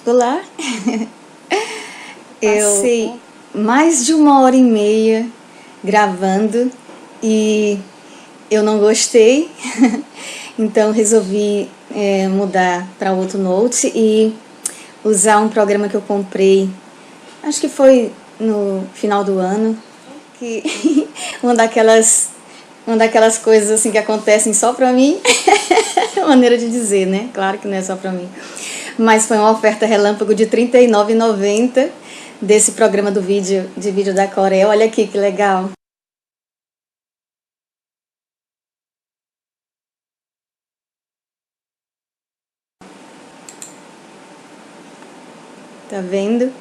Olá! Eu passei mais de 1h30 gravando e eu não gostei, então resolvi mudar para outro Note e usar um programa que eu comprei, acho que foi no final do ano, que uma daquelas coisas assim que acontecem só pra mim, maneira de dizer, né? Claro que não é só pra mim. Mas foi uma oferta relâmpago de R$ 39,90 desse programa de vídeo da Corel. Olha aqui que legal. Tá vendo?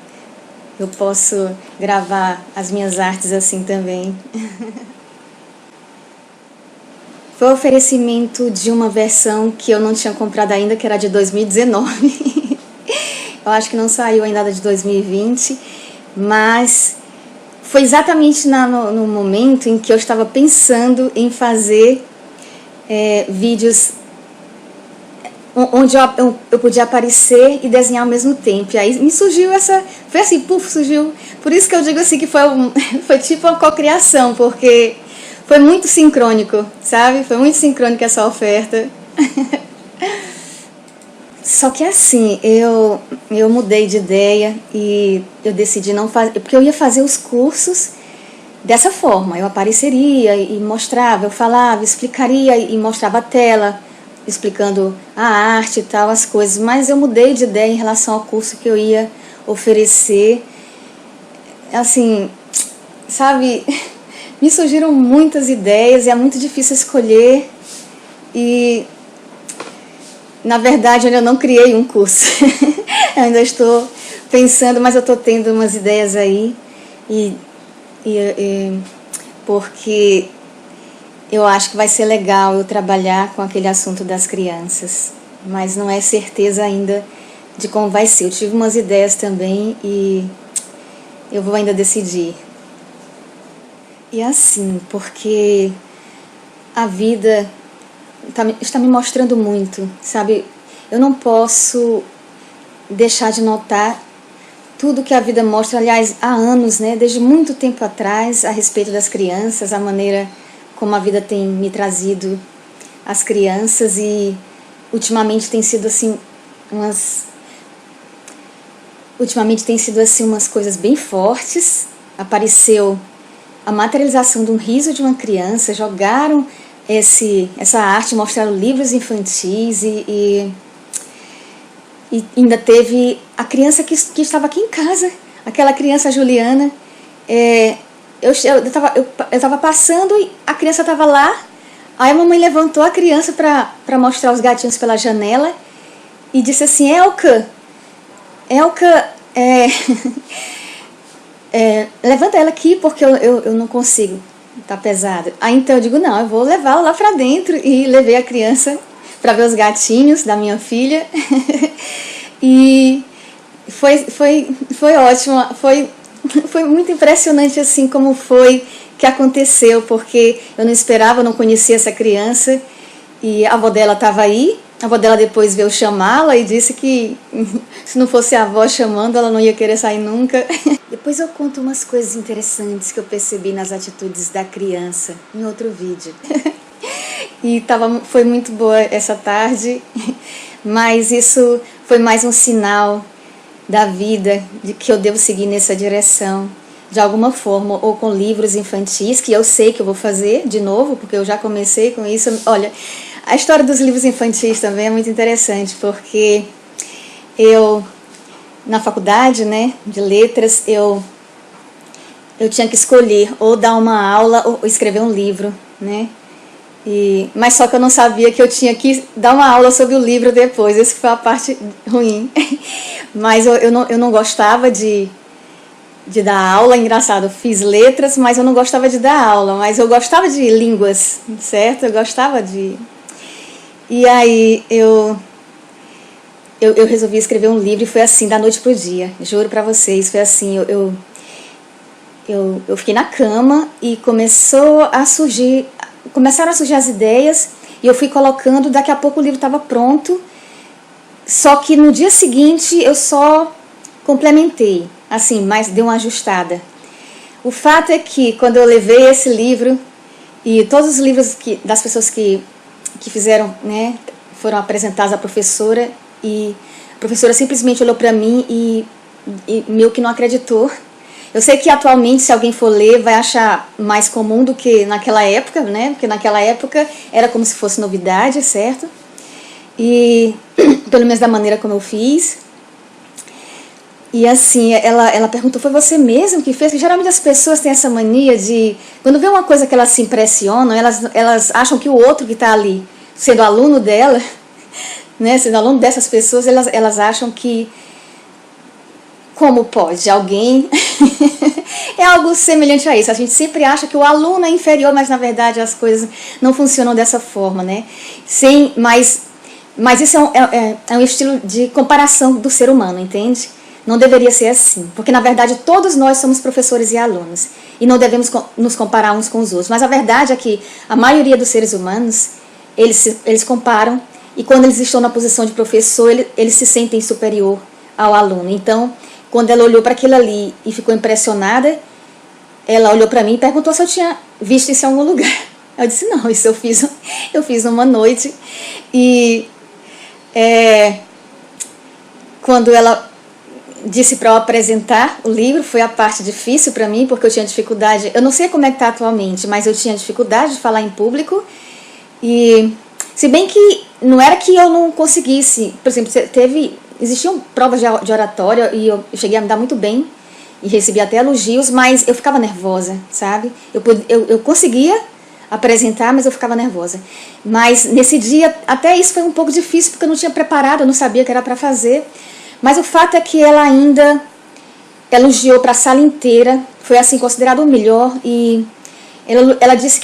Eu posso gravar as minhas artes assim também. Foi o oferecimento de uma versão que eu não tinha comprado ainda, que era de 2019. Eu acho que não saiu ainda de 2020, mas foi exatamente no momento em que eu estava pensando em fazer vídeos onde eu podia aparecer e desenhar ao mesmo tempo. E aí me surgiu foi assim, surgiu. Por isso que eu digo assim que foi tipo uma cocriação, porque foi muito sincrônico, sabe? Foi muito sincrônica essa oferta. Só que assim, eu mudei de ideia e eu decidi não fazer, porque eu ia fazer os cursos dessa forma. Eu apareceria e mostrava, eu falava, explicaria e mostrava a tela, explicando a arte e tal, as coisas. Mas eu mudei de ideia em relação ao curso que eu ia oferecer. Assim, sabe, me surgiram muitas ideias e é muito difícil escolher. E na verdade eu não criei um curso. Eu ainda estou pensando, mas eu estou tendo umas ideias aí porque eu acho que vai ser legal eu trabalhar com aquele assunto das crianças, mas não é certeza ainda de como vai ser. Eu tive umas ideias também e eu vou ainda decidir. E assim, porque a vida está me mostrando muito, sabe? Eu não posso deixar de notar tudo que a vida mostra, aliás, há anos, né? Desde muito tempo atrás, a respeito das crianças, a maneira como a vida tem me trazido as crianças e ultimamente tem sido assim umas coisas bem fortes. Apareceu a materialização de um riso de uma criança, jogaram essa arte, mostraram livros infantis e ainda teve a criança que estava aqui em casa, aquela criança Juliana. Eu estava passando e a criança estava lá. Aí a mamãe levantou a criança para mostrar os gatinhos pela janela e disse assim: Elka, levanta ela aqui porque eu não consigo, tá pesado. Aí então eu digo: não, eu vou levá-la lá para dentro. E levei a criança para ver os gatinhos da minha filha. E foi ótimo, foi muito impressionante assim como foi que aconteceu, porque eu não esperava, eu não conhecia essa criança e a avó dela estava aí. A avó dela depois veio chamá-la e disse que se não fosse a avó chamando, ela não ia querer sair nunca. Depois eu conto umas coisas interessantes que eu percebi nas atitudes da criança em outro vídeo. E foi muito boa essa tarde, mas isso foi mais um sinal da vida, de que eu devo seguir nessa direção, de alguma forma, ou com livros infantis, que eu sei que eu vou fazer de novo, porque eu já comecei com isso. Olha, a história dos livros infantis também é muito interessante, porque na faculdade, né, de letras, eu tinha que escolher ou dar uma aula ou escrever um livro, né? Mas só que eu não sabia que eu tinha que dar uma aula sobre o livro depois. Essa foi a parte ruim. Mas eu não gostava de dar aula. Engraçado, eu fiz letras, mas eu não gostava de dar aula. Mas eu gostava de línguas, certo? Eu gostava de... E aí eu resolvi escrever um livro e foi assim, da noite pro dia. Juro pra vocês, foi assim. Eu fiquei na cama e começaram a surgir as ideias e eu fui colocando. Daqui a pouco o livro estava pronto Só que no dia seguinte eu só complementei, assim, mas dei uma ajustada. O fato é que quando eu levei esse livro, e todos os livros das pessoas que fizeram, né, foram apresentados à professora, e a professora simplesmente olhou para mim e meio que não acreditou. Eu sei que atualmente, se alguém for ler, vai achar mais comum do que naquela época, né? Porque naquela época era como se fosse novidade, certo? E pelo menos da maneira como eu fiz. E assim, ela perguntou, foi você mesmo que fez? Porque geralmente as pessoas têm essa mania de, quando vê uma coisa que elas se impressionam, elas acham que o outro que está ali, sendo aluno dela, né, sendo aluno dessas pessoas, elas acham que, como pode alguém... É algo semelhante a isso. A gente sempre acha que o aluno é inferior, mas na verdade as coisas não funcionam dessa forma, né? Mas isso é um estilo de comparação do ser humano, entende? Não deveria ser assim, porque na verdade todos nós somos professores e alunos e não devemos nos comparar uns com os outros. Mas a verdade é que a maioria dos seres humanos, eles comparam, e quando eles estão na posição de professor, eles se sentem superior ao aluno. Então, quando ela olhou para aquilo ali e ficou impressionada, ela olhou para mim e perguntou se eu tinha visto isso em algum lugar. Eu disse, não, isso eu fiz uma noite. E quando ela disse para eu apresentar o livro, foi a parte difícil para mim, porque eu tinha dificuldade, eu não sei como é que está atualmente, mas eu tinha dificuldade de falar em público. E se bem que não era que eu não conseguisse, por exemplo, existiam provas de oratória e eu cheguei a me dar muito bem e recebi até elogios, mas eu ficava nervosa, sabe? Eu conseguia apresentar, mas eu ficava nervosa. Mas nesse dia, até isso foi um pouco difícil, porque eu não tinha preparado, eu não sabia que era para fazer. Mas o fato é que ela ainda elogiou para a sala inteira, foi assim considerado o melhor, e ela disse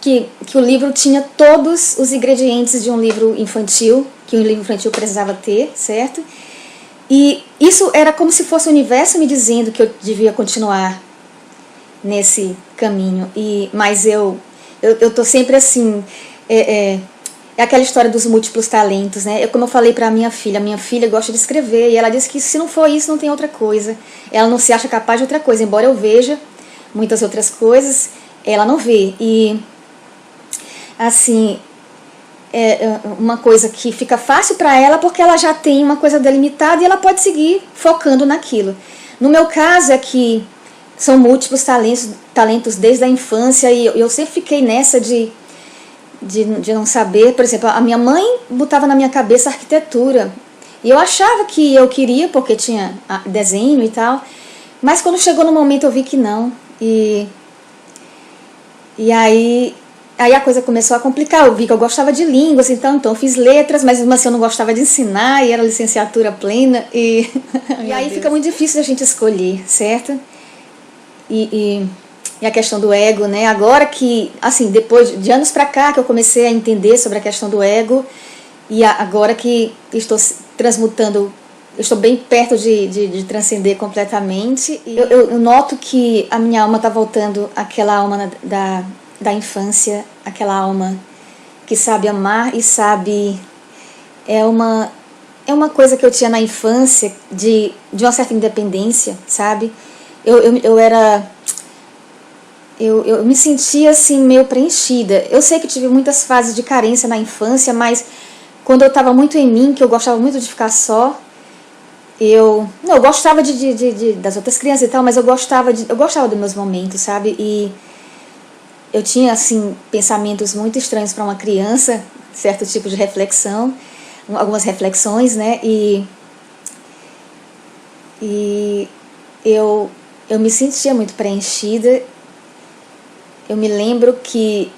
que o livro tinha todos os ingredientes de um livro infantil, que um livro infantil precisava ter, certo? E isso era como se fosse o universo me dizendo que eu devia continuar nesse caminho. Mas eu tô sempre assim, é aquela história dos múltiplos talentos, né? Como eu falei para a minha filha gosta de escrever, e ela disse que se não for isso, não tem outra coisa. Ela não se acha capaz de outra coisa, embora eu veja muitas outras coisas, ela não vê. E assim, uma coisa que fica fácil para ela porque ela já tem uma coisa delimitada e ela pode seguir focando naquilo. No meu caso é que são múltiplos talentos desde a infância, e eu sempre fiquei nessa de não saber. Por exemplo, a minha mãe botava na minha cabeça arquitetura, e eu achava que eu queria porque tinha desenho e tal, mas quando chegou no momento eu vi que não, e aí a coisa começou a complicar. Eu vi que eu gostava de línguas, então eu fiz letras, mas mesmo assim eu não gostava de ensinar, e era licenciatura plena, e aí fica muito difícil a gente escolher, certo? E a questão do ego, né? Agora que, assim, depois de anos pra cá que eu comecei a entender sobre a questão do ego, e agora que estou transmutando, eu estou bem perto de transcender completamente, eu noto que a minha alma está voltando àquela alma da infância, aquela alma que sabe amar e sabe... É uma coisa que eu tinha na infância, de uma certa independência, sabe? Eu me sentia assim meio preenchida. Eu sei que tive muitas fases de carência na infância, mas quando eu estava muito em mim, que eu gostava muito de ficar só, eu gostava das outras crianças e tal, mas eu gostava dos meus momentos, sabe? E eu tinha assim pensamentos muito estranhos para uma criança, certo tipo de reflexão, algumas reflexões, né? E eu me sentia muito preenchida. Eu me lembro que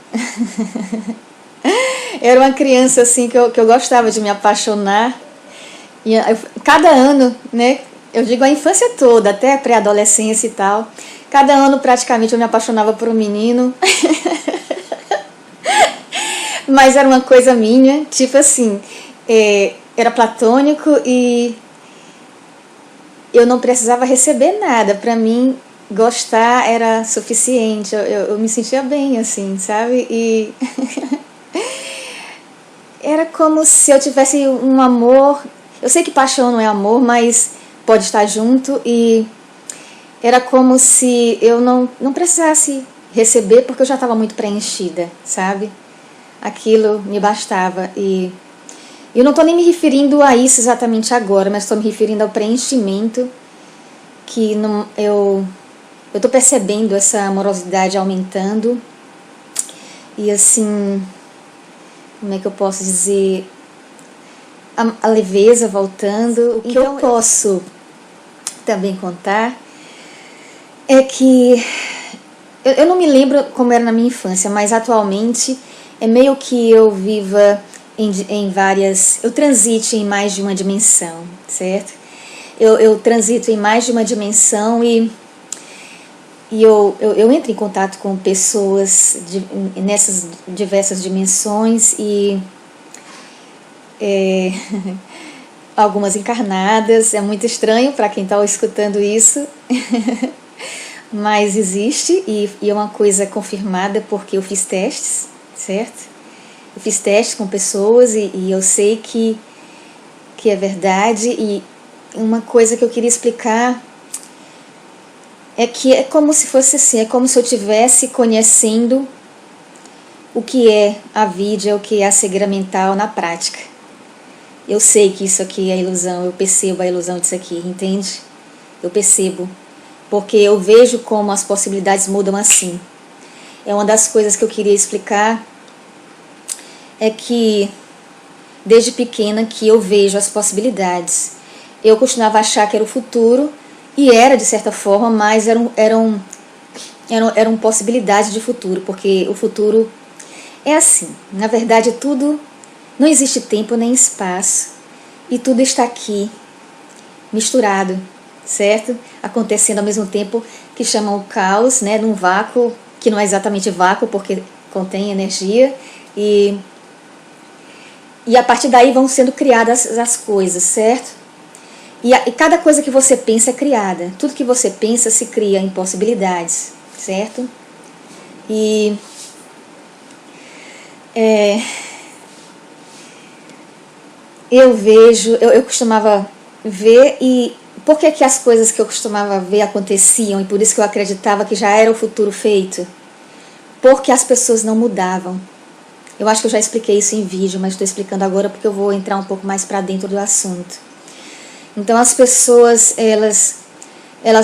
era uma criança assim que eu gostava de me apaixonar. E cada ano, né? Eu digo a infância toda, até a pré-adolescência e tal. Cada ano praticamente eu me apaixonava por um menino. Mas era uma coisa minha, tipo assim, era platônico e eu não precisava receber nada. Pra mim, gostar era suficiente. Eu me sentia bem, assim, sabe? E era como se eu tivesse um amor. Eu sei que paixão não é amor, mas pode estar junto, e era como se eu não precisasse receber, porque eu já estava muito preenchida, sabe? Aquilo me bastava. E eu não estou nem me referindo a isso exatamente agora, mas estou me referindo ao preenchimento, que eu estou percebendo essa amorosidade aumentando. E assim, como é que eu posso dizer, a leveza voltando. O que eu posso também contar é que eu não me lembro como era na minha infância, mas atualmente é meio que eu viva em várias, eu transite em mais de uma dimensão, certo? Eu transito em mais de uma dimensão, e eu entro em contato com pessoas nessas diversas dimensões, e algumas encarnadas. É muito estranho para quem está escutando isso, mas existe, e é uma coisa confirmada porque eu fiz testes, certo? Eu fiz testes com pessoas, e eu sei que é verdade. E uma coisa que eu queria explicar é que é como se fosse assim, é como se eu estivesse conhecendo o que é a vida, o que é a cegueira mental na prática. Eu sei que isso aqui é ilusão, eu percebo a ilusão disso aqui, entende? Eu percebo, porque eu vejo como as possibilidades mudam assim. É uma das coisas que eu queria explicar, é que desde pequena que eu vejo as possibilidades. Eu costumava achar que era o futuro, e era de certa forma, mas eram possibilidades de futuro, porque o futuro é assim. Na verdade, tudo, não existe tempo nem espaço, e tudo está aqui, misturado, certo? Acontecendo ao mesmo tempo, que chamam o caos, né, num vácuo, que não é exatamente vácuo, porque contém energia, e a partir daí vão sendo criadas as coisas, certo? E cada coisa que você pensa é criada. Tudo que você pensa se cria em possibilidades, certo? E eu vejo, eu costumava ver, e por que as coisas que eu costumava ver aconteciam, e por isso que eu acreditava que já era o futuro feito? Porque as pessoas não mudavam. Eu acho que eu já expliquei isso em vídeo, mas estou explicando agora porque eu vou entrar um pouco mais para dentro do assunto. Então as pessoas, elas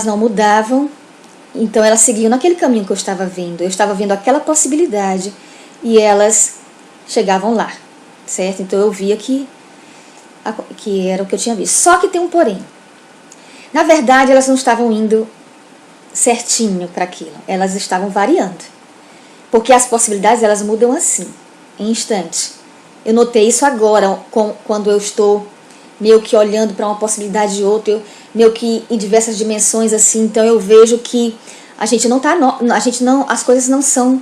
não mudavam, então elas seguiam naquele caminho que eu estava vendo. Eu estava vendo aquela possibilidade, e elas chegavam lá, certo? Então eu via que era o que eu tinha visto. Só que tem um porém. Na verdade, elas não estavam indo certinho para aquilo. Elas estavam variando. Porque as possibilidades, elas mudam assim, em instante. Eu notei isso agora, quando eu estou meio que olhando para uma possibilidade de outra, meio que em diversas dimensões assim. Então eu vejo que as coisas não são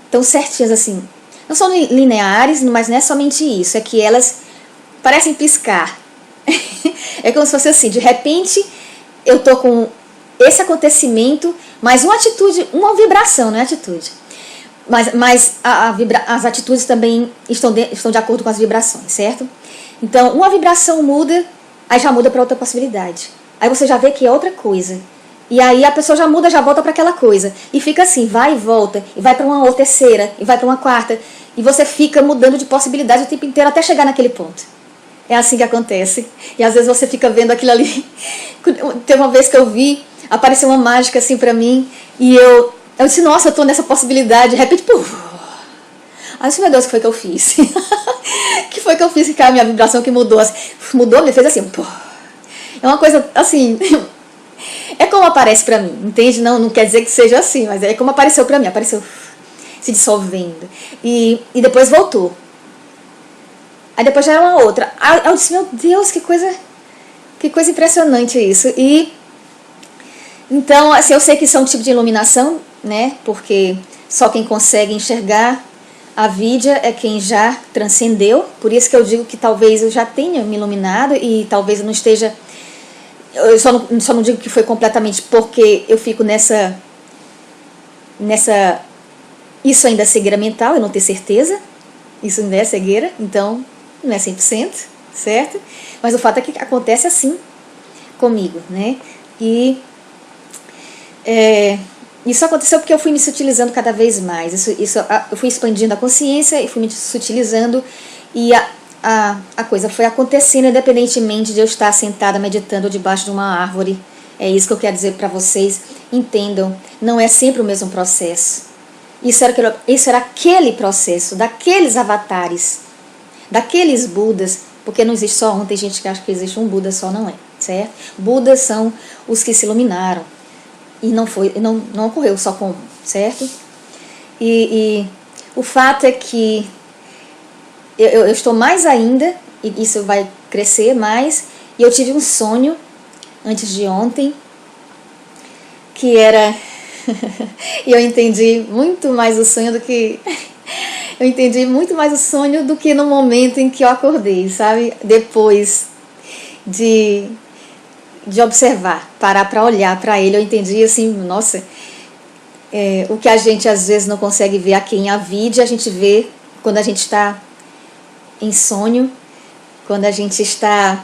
tão certinhas assim. Não são lineares, mas não é somente isso, é que elas parecem piscar. É como se fosse assim, de repente eu estou com esse acontecimento, mas uma atitude, uma vibração, não é atitude. Mas as atitudes também estão de acordo com as vibrações, certo? Então, uma vibração muda, aí já muda para outra possibilidade. Aí você já vê que é outra coisa. E aí a pessoa já muda, já volta para aquela coisa. E fica assim, vai e volta, e vai para uma outra terceira, e vai para uma quarta. E você fica mudando de possibilidade o tempo inteiro até chegar naquele ponto. É assim que acontece. E às vezes você fica vendo aquilo ali. Teve uma vez que eu vi, apareceu uma mágica assim para mim, e eu disse, nossa, eu tô nessa possibilidade. De repente, puf. Aí eu disse, meu Deus, o que foi que eu fiz? Que foi que eu fiz que a minha vibração que mudou? Assim, mudou, me fez assim, puf. É uma coisa assim, é como aparece pra mim, entende? Não quer dizer que seja assim, mas é como apareceu pra mim, apareceu se dissolvendo. E depois voltou. Aí depois já era uma outra. Aí eu disse, meu Deus, que coisa impressionante isso. E então, assim, eu sei que isso é um tipo de iluminação, né? Porque só quem consegue enxergar a vida é quem já transcendeu. Por isso que eu digo que talvez eu já tenha me iluminado, e talvez eu não esteja. Eu só não digo que foi completamente porque eu fico nessa. Isso ainda é cegueira mental, eu não tenho certeza. Isso ainda é cegueira, então não é 100%. certo? Mas o fato é que acontece assim comigo, né? E isso aconteceu porque eu fui me sutilizando cada vez mais. Eu fui expandindo a consciência e fui me sutilizando, e a coisa foi acontecendo independentemente de eu estar sentada meditando debaixo de uma árvore. É isso que eu quero dizer para vocês. Entendam, não é sempre o mesmo processo. Isso era aquele processo, daqueles avatares, daqueles Budas, porque não existe só um, tem gente que acha que existe um Buda só, não é, certo? Budas são os que se iluminaram, e não ocorreu só com um, certo? E o fato é que eu estou mais ainda, e isso vai crescer mais, e eu tive um sonho antes de ontem, que era... e eu entendi muito mais o sonho do que... eu entendi muito mais o sonho do que no momento em que eu acordei, sabe? Depois de observar, parar para olhar para ele, eu entendi assim, nossa, o que a gente às vezes não consegue ver aqui em Avidya, a gente vê quando a gente está em sonho, quando a gente está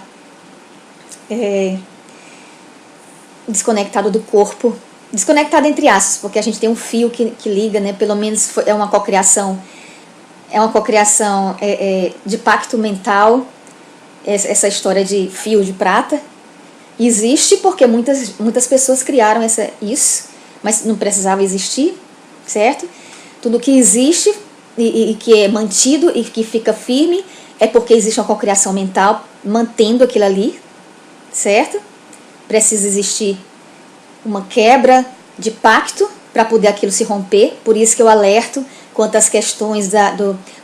desconectado do corpo, desconectado entre aspas, porque a gente tem um fio que liga, né? Pelo menos é uma cocriação, de pacto mental, essa história de fio de prata. Existe porque muitas pessoas criaram isso, mas não precisava existir, certo? Tudo que existe e que é mantido e que fica firme é porque existe uma cocriação mental mantendo aquilo ali, certo? Precisa existir uma quebra de pacto para poder aquilo se romper. Por isso que eu alerto quanto às questões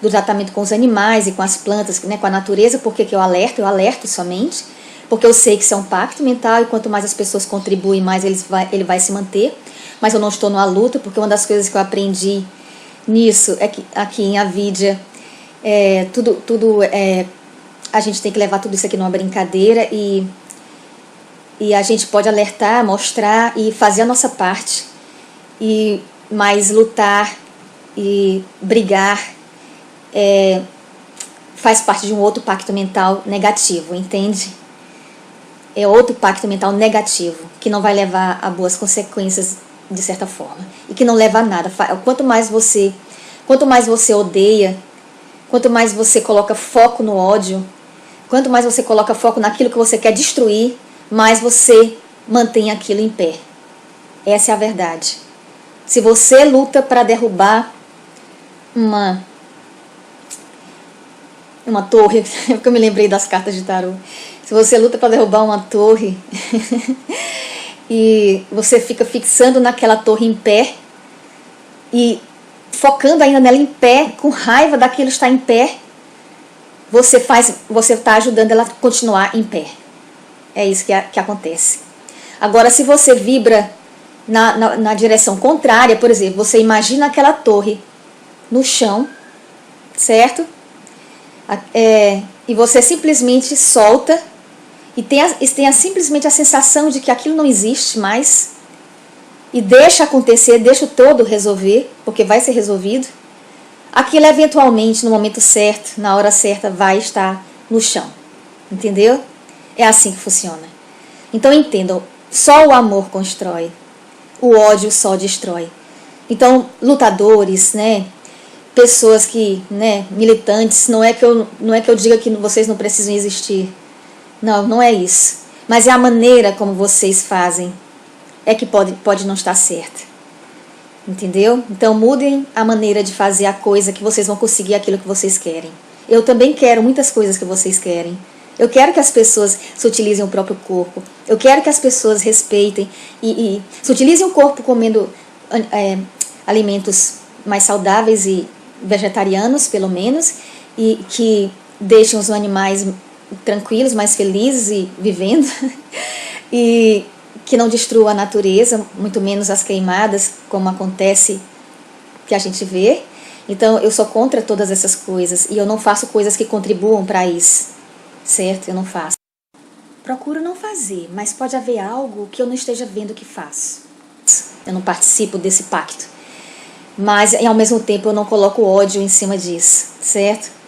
do tratamento com os animais e com as plantas, né, com a natureza. Por que eu alerto somente, porque eu sei que isso é um pacto mental, e quanto mais as pessoas contribuem, mais ele vai se manter. Mas eu não estou numa luta, porque uma das coisas que eu aprendi nisso é que aqui em Avidya, a gente tem que levar tudo isso aqui numa brincadeira, e a gente pode alertar, mostrar e fazer a nossa parte, mas lutar e brigar faz parte de um outro pacto mental negativo, entende? É outro pacto mental negativo, que não vai levar a boas consequências de certa forma, e que não leva a nada. Quanto mais você odeia, quanto mais você coloca foco no ódio, quanto mais você coloca foco naquilo que você quer destruir, mais você mantém aquilo em pé. Essa é a verdade. Se você luta para derrubar uma torre, porque eu me lembrei das cartas de tarô. Se você luta para derrubar uma torre e você fica fixando naquela torre em pé e focando ainda nela em pé, com raiva daquilo estar em pé, você está ajudando ela a continuar em pé. É isso que acontece. Agora, se você vibra na direção contrária, por exemplo, você imagina aquela torre no chão, certo? E você simplesmente solta e tem simplesmente a sensação de que aquilo não existe mais, e deixa acontecer, deixa o todo resolver, porque vai ser resolvido. Aquilo eventualmente, no momento certo, na hora certa, vai estar no chão. Entendeu? É assim que funciona. Então entendam, só o amor constrói, o ódio só destrói. Então, lutadores, né, pessoas que, né, militantes, não é que eu diga que vocês não precisam existir. Não é isso. Mas é a maneira como vocês fazem é que pode não estar certa. Entendeu? Então mudem a maneira de fazer a coisa, que vocês vão conseguir aquilo que vocês querem. Eu também quero muitas coisas que vocês querem. Eu quero que as pessoas se utilizem o próprio corpo. Eu quero que as pessoas respeitem e se utilizem o corpo comendo alimentos mais saudáveis e vegetarianos, pelo menos, e que deixem os animais tranquilos, mais felizes e vivendo, e que não destrua a natureza, muito menos as queimadas, como acontece, que a gente vê. Então eu sou contra todas essas coisas, e eu não faço coisas que contribuam para isso, certo? Eu não faço. Procuro não fazer, mas pode haver algo que eu não esteja vendo que faço. Eu não participo desse pacto, mas ao mesmo tempo eu não coloco ódio em cima disso, certo?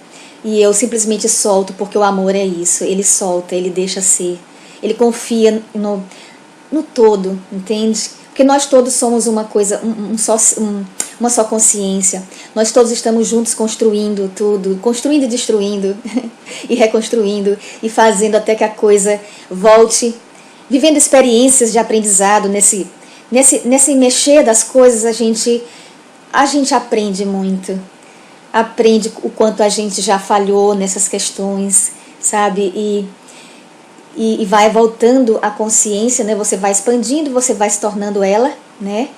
E eu simplesmente solto, porque o amor é isso. Ele solta, ele deixa ser. Ele confia no todo, entende? Porque nós todos somos uma coisa, uma só consciência. Nós todos estamos juntos construindo tudo, construindo e destruindo, e reconstruindo, e fazendo até que a coisa volte, vivendo experiências de aprendizado. Nesse mexer das coisas, a gente aprende muito. Aprende o quanto a gente já falhou nessas questões, sabe? E vai voltando a consciência, né? Você vai expandindo, você vai se tornando ela, né?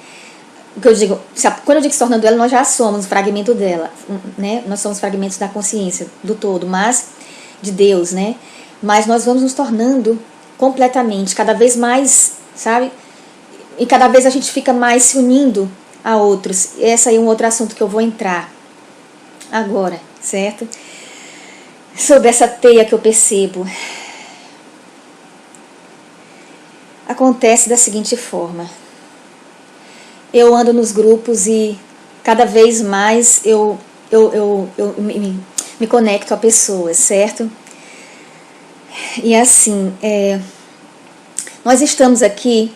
O que eu digo, quando eu digo se tornando ela, nós já somos um fragmento dela, né? Nós somos fragmentos da consciência, do todo, mas de Deus, né? Mas nós vamos nos tornando completamente, cada vez mais, sabe? E cada vez a gente fica mais se unindo a outros. Esse aí é um outro assunto que eu vou entrar agora, certo? Sobre essa teia que eu percebo. Acontece da seguinte forma: eu ando nos grupos e cada vez mais eu me conecto a pessoas, certo? E assim, nós estamos aqui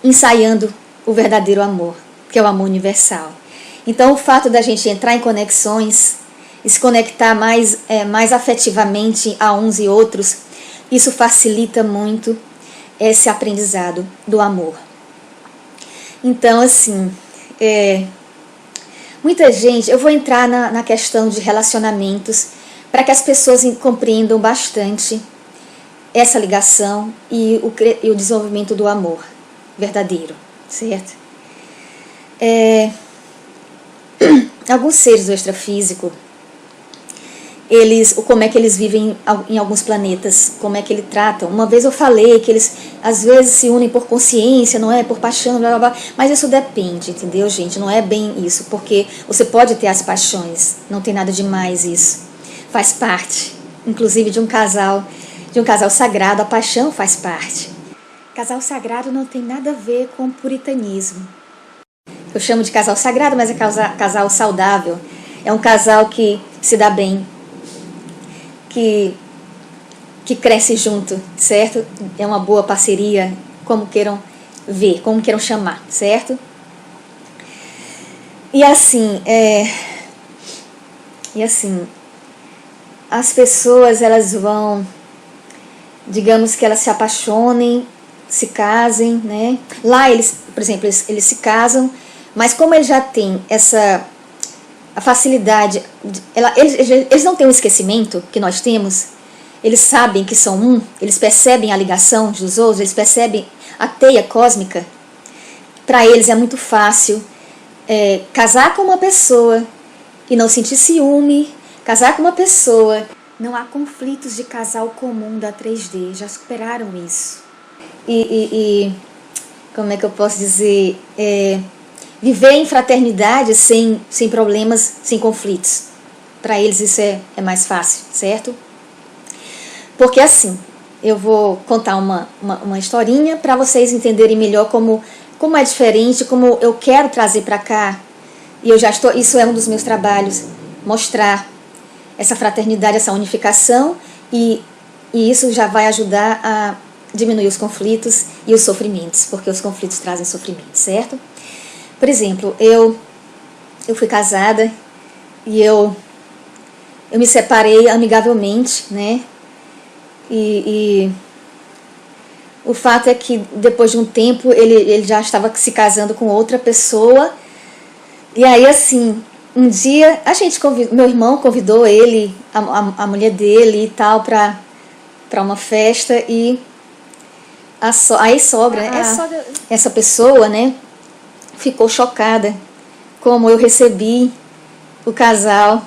ensaiando o verdadeiro amor, que é o amor universal. Então o fato da gente entrar em conexões e se conectar mais afetivamente a uns e outros, isso facilita muito esse aprendizado do amor. Então, assim, muita gente, eu vou entrar na questão de relacionamentos para que as pessoas compreendam bastante essa ligação e o desenvolvimento do amor verdadeiro, certo? Alguns seres do extrafísico, como é que eles vivem em alguns planetas, como é que eles tratam. Uma vez eu falei que eles às vezes se unem por consciência, não é? Por paixão, blá, blá, blá, mas isso depende, entendeu, gente? Não é bem isso, porque você pode ter as paixões, não tem nada demais isso. Faz parte, inclusive de um casal sagrado, a paixão faz parte. Casal sagrado não tem nada a ver com puritanismo. Eu chamo de casal sagrado, mas é casal saudável. É um casal que se dá bem, que cresce junto, certo? É uma boa parceria, como queiram ver, como queiram chamar, certo? E assim, as pessoas, elas vão, digamos que elas se apaixonem, se casem, né? Lá eles, por exemplo, eles se casam, mas como eles já têm a facilidade, eles não têm o esquecimento que nós temos, eles sabem que são um, eles percebem a ligação uns dos outros, eles percebem a teia cósmica. Para eles é muito fácil casar com uma pessoa e não sentir ciúme, casar com uma pessoa. Não há conflitos de casal comum da 3D, já superaram isso. E como é que eu posso dizer? Viver em fraternidade sem problemas, sem conflitos. Para eles isso é mais fácil, certo? Porque assim, eu vou contar uma historinha para vocês entenderem melhor como é diferente, como eu quero trazer para cá. E isso é um dos meus trabalhos, mostrar essa fraternidade, essa unificação, e isso já vai ajudar a diminuir os conflitos e os sofrimentos, porque os conflitos trazem sofrimento, certo? Por exemplo, eu fui casada e eu me separei amigavelmente, né? E o fato é que depois de um tempo ele já estava se casando com outra pessoa. E aí, assim, um dia meu irmão convidou ele, a mulher dele e tal, para uma festa, e a ex-sogra, essa pessoa, né, ficou chocada como eu recebi o casal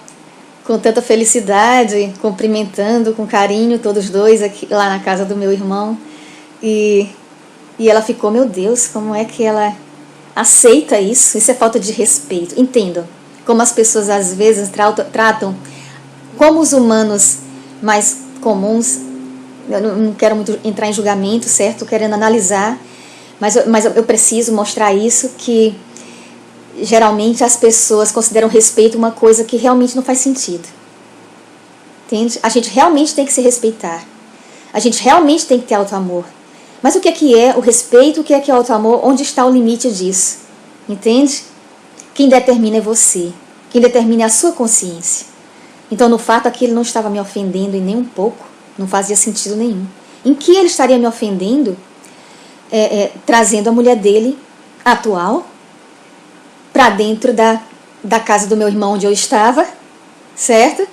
com tanta felicidade, cumprimentando com carinho todos dois aqui, lá na casa do meu irmão. E ela ficou, meu Deus, como é que ela aceita isso? Isso é falta de respeito. Entendam como as pessoas às vezes tratam como os humanos mais comuns. Eu não quero muito entrar em julgamento, certo? Querendo analisar, mas eu preciso mostrar isso, que geralmente as pessoas consideram respeito uma coisa que realmente não faz sentido. entende? A gente realmente tem que se respeitar. A gente realmente tem que ter auto-amor. Mas o que é o respeito, o que é o auto-amor? Onde está o limite disso? Entende? Quem determina é você. Quem determina é a sua consciência. Então, no fato, aquilo não estava me ofendendo em nem um pouco. Não fazia sentido nenhum. Em que ele estaria me ofendendo? Trazendo a mulher dele, atual, para dentro da casa do meu irmão onde eu estava, certo?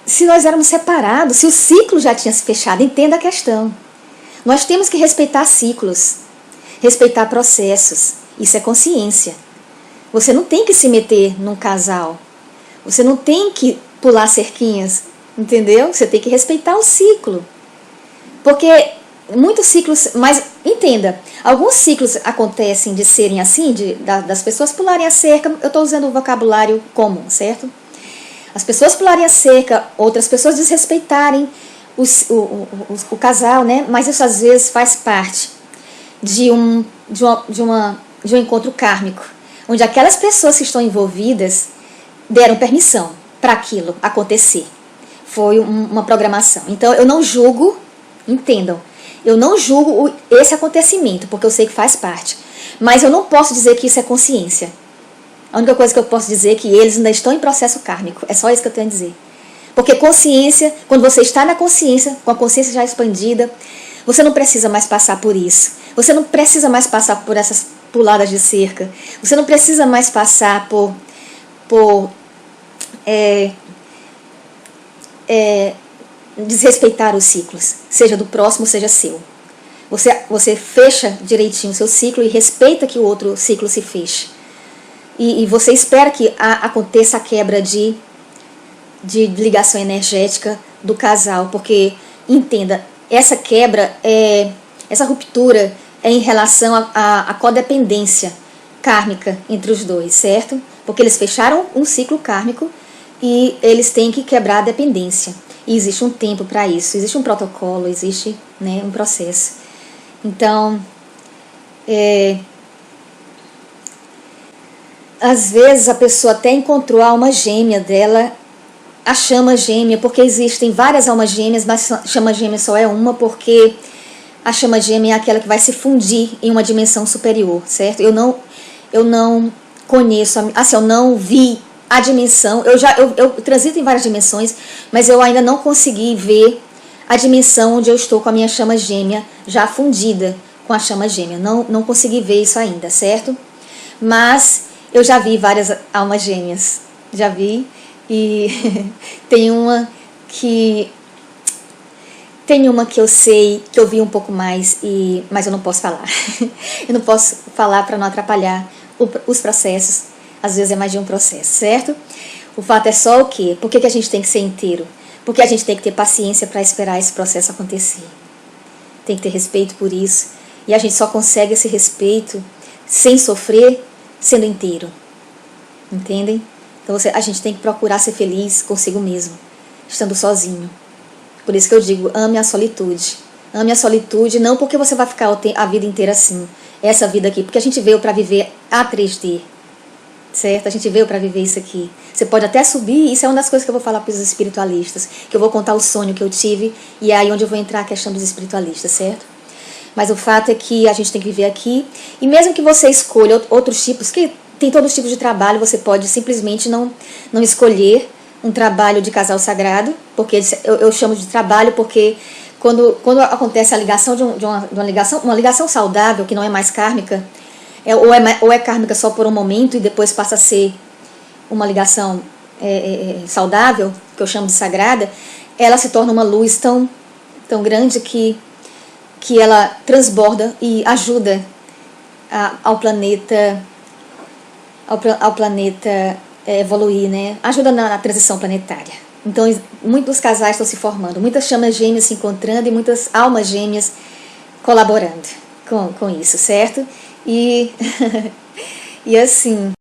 Se nós éramos separados, se o ciclo já tinha se fechado, entenda a questão. Nós temos que respeitar ciclos, respeitar processos. Isso é consciência. Você não tem que se meter num casal. Você não tem que pular cerquinhas, entendeu? Você tem que respeitar o ciclo. Porque muitos ciclos, mas entenda, alguns ciclos acontecem de serem assim, das pessoas pularem a cerca, eu estou usando o vocabulário comum, certo? As pessoas pularem a cerca, outras pessoas desrespeitarem o casal, né? Mas isso às vezes faz parte de um encontro kármico, onde aquelas pessoas que estão envolvidas deram permissão para aquilo acontecer. Foi uma programação. Então eu não julgo, entendam, eu não julgo esse acontecimento, porque eu sei que faz parte. Mas eu não posso dizer que isso é consciência. A única coisa que eu posso dizer é que eles ainda estão em processo kármico. É só isso que eu tenho a dizer. Porque consciência, quando você está na consciência, com a consciência já expandida, você não precisa mais passar por isso. Você não precisa mais passar por essas puladas de cerca. Você não precisa mais passar por desrespeitar os ciclos, seja do próximo, seja seu. Você fecha direitinho o seu ciclo e respeita que o outro ciclo se feche. E você espera que aconteça a quebra de ligação energética do casal, porque, entenda, essa quebra, essa ruptura é em relação à codependência kármica entre os dois, certo? Porque eles fecharam um ciclo kármico e eles têm que quebrar a dependência. E existe um tempo para isso, existe um protocolo, existe, né, um processo. Então, às vezes a pessoa até encontrou a alma gêmea dela, a chama gêmea, porque existem várias almas gêmeas, mas a chama gêmea só é uma, porque a chama gêmea é aquela que vai se fundir em uma dimensão superior, certo? Eu não conheço, assim, eu não vi a dimensão, eu transito em várias dimensões, mas eu ainda não consegui ver a dimensão onde eu estou com a minha chama gêmea já fundida com a chama gêmea. Não consegui ver isso ainda, certo? Mas eu já vi várias almas gêmeas, já vi, e tem uma que eu sei, que eu vi um pouco mais, mas eu não posso falar. Eu não posso falar para não atrapalhar os processos. Às vezes é mais de um processo, certo? O fato é só o quê? Por que a gente tem que ser inteiro? Porque a gente tem que ter paciência para esperar esse processo acontecer. Tem que ter respeito por isso. E a gente só consegue esse respeito sem sofrer, sendo inteiro. Entendem? Então a gente tem que procurar ser feliz consigo mesmo, estando sozinho. Por isso que eu digo, ame a solitude. Ame a solitude, não porque você vai ficar a vida inteira assim, essa vida aqui, porque a gente veio para viver a 3D, certo? A gente veio para viver isso aqui. Você pode até subir, isso é uma das coisas que eu vou falar para os espiritualistas, que eu vou contar o sonho que eu tive, e é aí onde eu vou entrar a questão dos espiritualistas, certo? Mas o fato é que a gente tem que viver aqui, e mesmo que você escolha outros tipos, que tem todos os tipos de trabalho, você pode simplesmente não escolher um trabalho de casal sagrado, porque eu chamo de trabalho porque quando acontece a ligação de uma ligação saudável, que não é mais kármica, ou é kármica só por um momento e depois passa a ser uma ligação saudável, que eu chamo de sagrada, ela se torna uma luz tão grande que ela transborda e ajuda ao planeta evoluir, né? Ajuda na transição planetária. Então, muitos casais estão se formando, muitas chamas gêmeas se encontrando e muitas almas gêmeas colaborando com isso, certo? E assim,